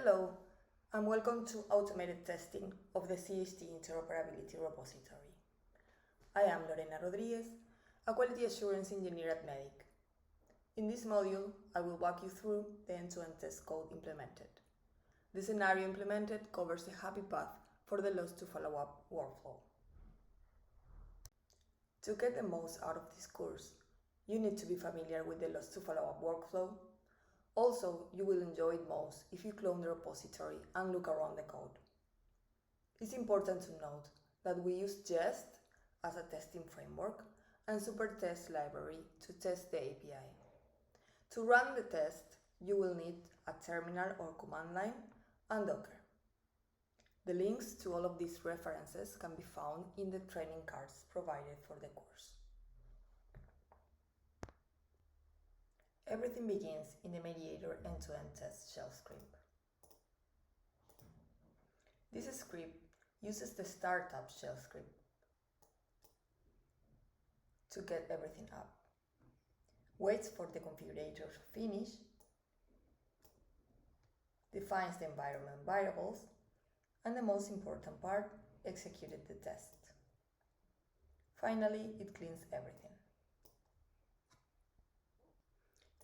Hello, and welcome to automated testing of the CHT Interoperability repository. I am Lorena Rodriguez, a quality assurance engineer at MEDIC. In this module, I will walk you through the end-to-end test code implemented. The scenario implemented covers the happy path for the loss to follow-up workflow. To get the most out of this course, you need to be familiar with the loss to follow-up workflow. Also, you will enjoy it most if you clone the repository and look around the code. It's important to note that we use Jest as a testing framework and Supertest library to test the API. To run the test, you will need a terminal or command line and Docker. The links to all of these references can be found in the training cards provided for the course. Everything begins in the mediator end-to-end test shell script. This script uses the startup shell script to get everything up, waits for the configurator to finish, defines the environment variables, and the most important part, executed the test. Finally, it cleans everything.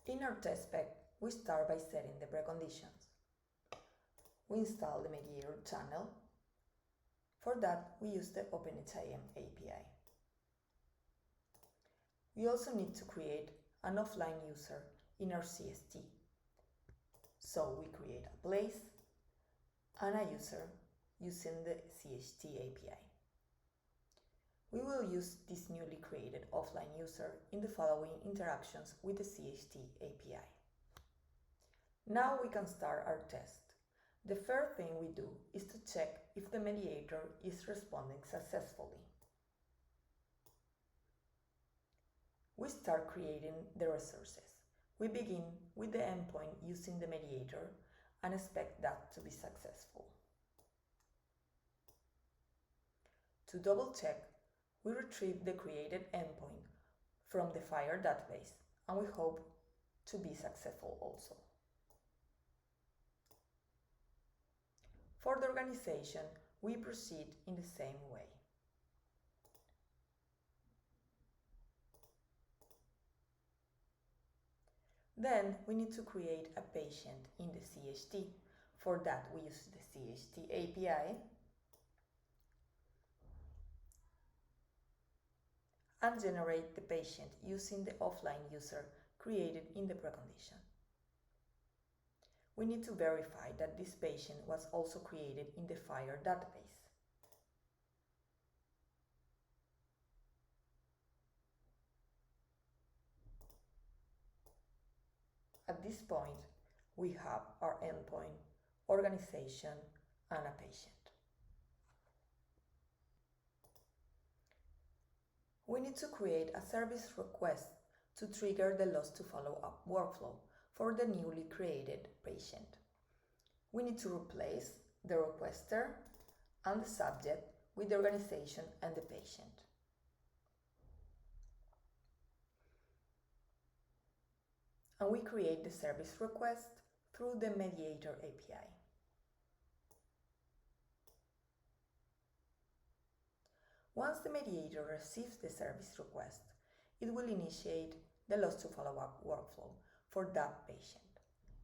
In our test spec, we start by setting the preconditions. We install the mediator channel. For that, we use the OpenHIM API. We also need to create an offline user in our CHT. So we create a place and a user using the CHT API. We will use this newly created offline user in the following interactions with the CHT API. Now we can start our test. The first thing we do is to check if the mediator is responding successfully. We start creating the resources. We begin with the endpoint using the mediator and expect that to be successful. To double check, we retrieve the created endpoint from the FHIR database, and we hope to be successful also. For the organization, we proceed in the same way. Then we need to create a patient in the CHT. For that, we use the CHT API and generate the patient using the offline user created in the precondition. We need to verify that this patient was also created in the FHIR database. At this point, we have our endpoint, organization, and a patient. We need to create a service request to trigger the loss to follow-up workflow for the newly created patient. We need to replace the requester and the subject with the organization and the patient. And we create the service request through the mediator API. Once the mediator receives the service request, it will initiate the loss to follow-up workflow for that patient,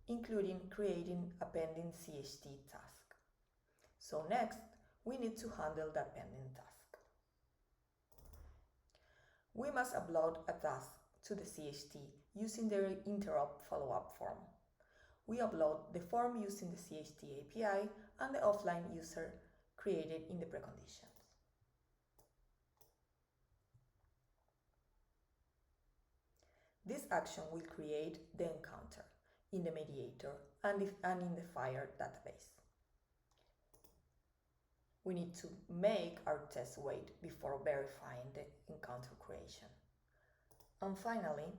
including creating a pending CHT task. So next, we need to handle that pending task. We must upload a task to the CHT using the interop follow-up form. We upload the form using the CHT API and the offline user created in the preconditions. This action will create the encounter in the mediator and in the FHIR database. We need to make our test wait before verifying the encounter creation. And finally,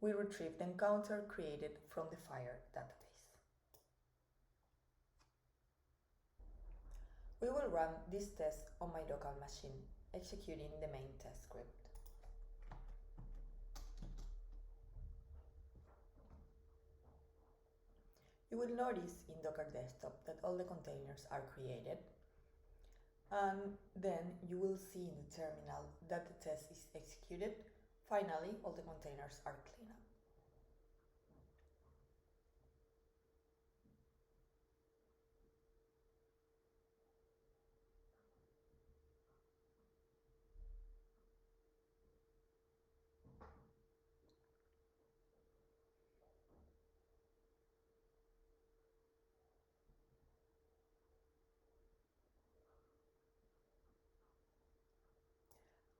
we retrieve the encounter created from the FHIR database. We will run this test on my local machine, executing the main test script. You will notice in Docker Desktop that all the containers are created, and then you will see in the terminal that the test is executed. Finally, all the containers are cleaned up.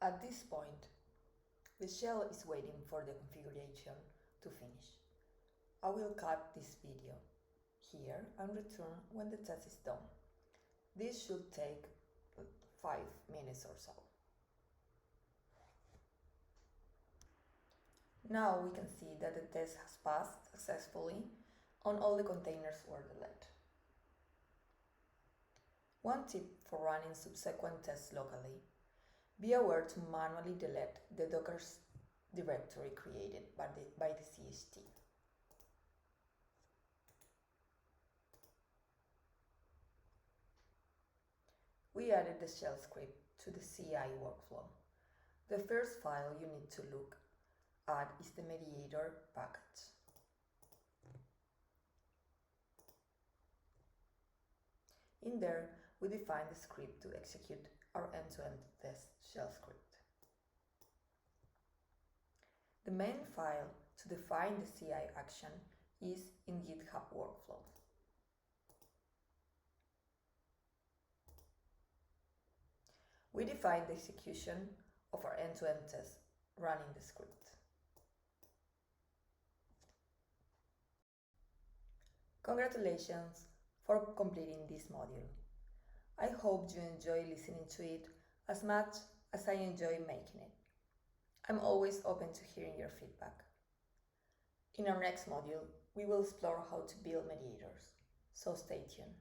At this point, the shell is waiting for the configuration to finish. I will cut this video here and return when the test is done. This should take 5 minutes or so. Now we can see that the test has passed successfully and all the containers were deleted. One tip for running subsequent tests locally: be aware to manually delete the Docker directory created by the CHT. We added the shell script to the CI workflow. The first file you need to look at is the mediator package. In there, we define the script to execute our end-to-end test shell script. The main file to define the CI action is in GitHub workflow. We define the execution of our end-to-end test running the script. Congratulations for completing this module. I hope you enjoy listening to it as much as I enjoy making it. I'm always open to hearing your feedback. In our next module, we will explore how to build mediators, so stay tuned.